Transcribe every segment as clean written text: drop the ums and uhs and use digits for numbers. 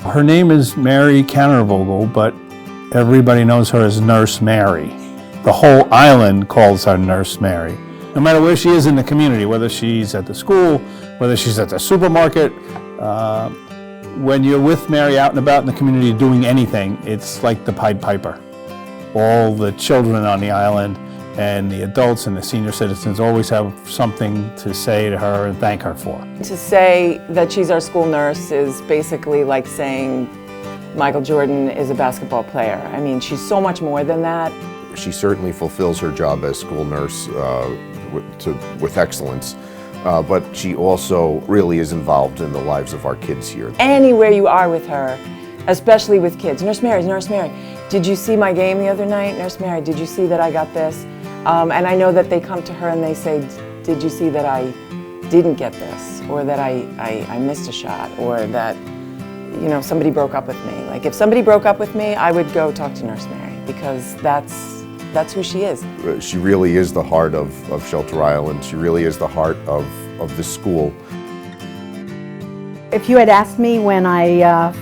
Her name is Mary Kanarvogel, but everybody knows her as Nurse Mary. The whole island calls her Nurse Mary. No matter where she is in the community, whether she's at the school, whether she's at the supermarket, when you're with Mary out and about in the community doing anything, it's like the Pied Piper. All the children on the island and the adults and the senior citizens always have something to say to her and thank her for. To say that she's our school nurse is basically like saying Michael Jordan is a basketball player. I mean, she's so much more than that. She certainly fulfills her job as school nurse with excellence, but she also really is involved in the lives of our kids here. Anywhere you are with her, especially with kids, Nurse Mary, did you see my game the other night? Nurse Mary, did you see that I got this? And I know that they come to her and they say, did you see that I didn't get this? Or that I missed a shot? Or that, you know, somebody broke up with me. Like if somebody broke up with me, I would go talk to Nurse Mary because that's who she is. She really is the heart of Shelter Island. She really is the heart of this school. If you had asked me when I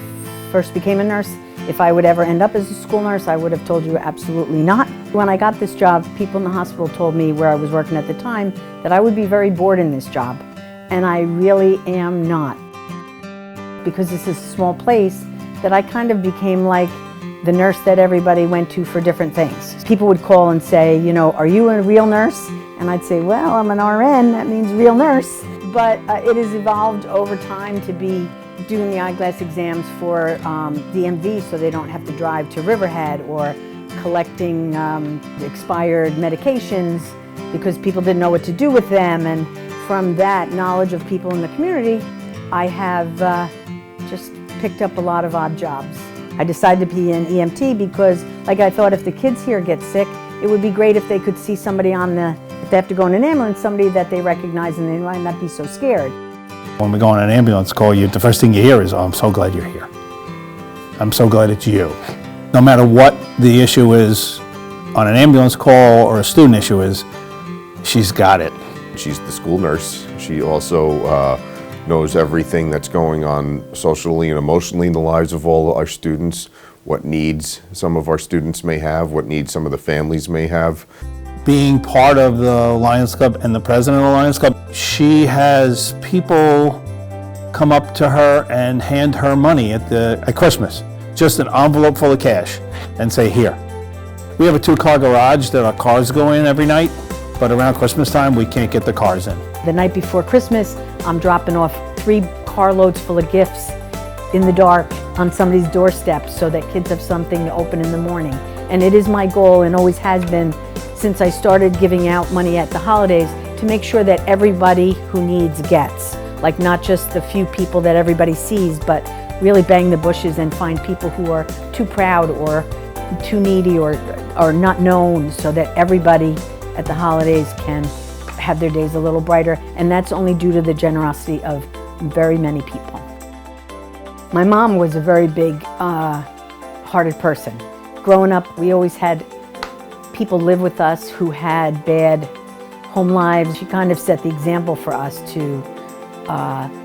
first became a nurse if I would ever end up as a school nurse, I would have told you absolutely not. When I got this job, people in the hospital told me, where I was working at the time, that I would be very bored in this job. And I really am not. Because this is a small place, that I kind of became like the nurse that everybody went to for different things. People would call and say, you know, are you a real nurse? And I'd say, well, I'm an RN, that means real nurse. But it has evolved over time to be doing the eyeglass exams for DMV so they don't have to drive to Riverhead, or collecting expired medications because people didn't know what to do with them. And from that knowledge of people in the community, I have just picked up a lot of odd jobs. I decided to be an EMT because, like, I thought if the kids here get sick, it would be great if they could see somebody if they have to go in an ambulance, somebody that they recognize and they might not be so scared. When we go on an ambulance call, the first thing you hear is, oh, I'm so glad you're here. I'm so glad it's you. No matter what the issue is on an ambulance call or a student issue is, she's got it. She's the school nurse. She also knows everything that's going on socially and emotionally in the lives of all our students, what needs some of our students may have, what needs some of the families may have. Being part of the Lions Club and the president of the Lions Club, she has people come up to her and hand her money at Christmas, just an envelope full of cash, and say, here. We have a 2-car garage that our cars go in every night, but around Christmas time, we can't get the cars in. The night before Christmas, I'm dropping off 3 carloads full of gifts in the dark on somebody's doorstep so that kids have something to open in the morning. And it is my goal, and always has been, since I started giving out money at the holidays, to make sure that everybody who needs gets. Like not just the few people that everybody sees, but really bang the bushes and find people who are too proud or too needy or not known, so that everybody at the holidays can have their days a little brighter. And that's only due to the generosity of very many people. My mom was a very big-hearted person. Growing up, we always had people live with us who had bad home lives. She kind of set the example for us to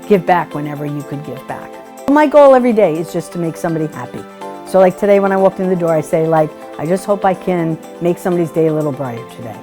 give back whenever you could give back. My goal every day is just to make somebody happy. So like today when I walked in the door, I say, like, I just hope I can make somebody's day a little brighter today.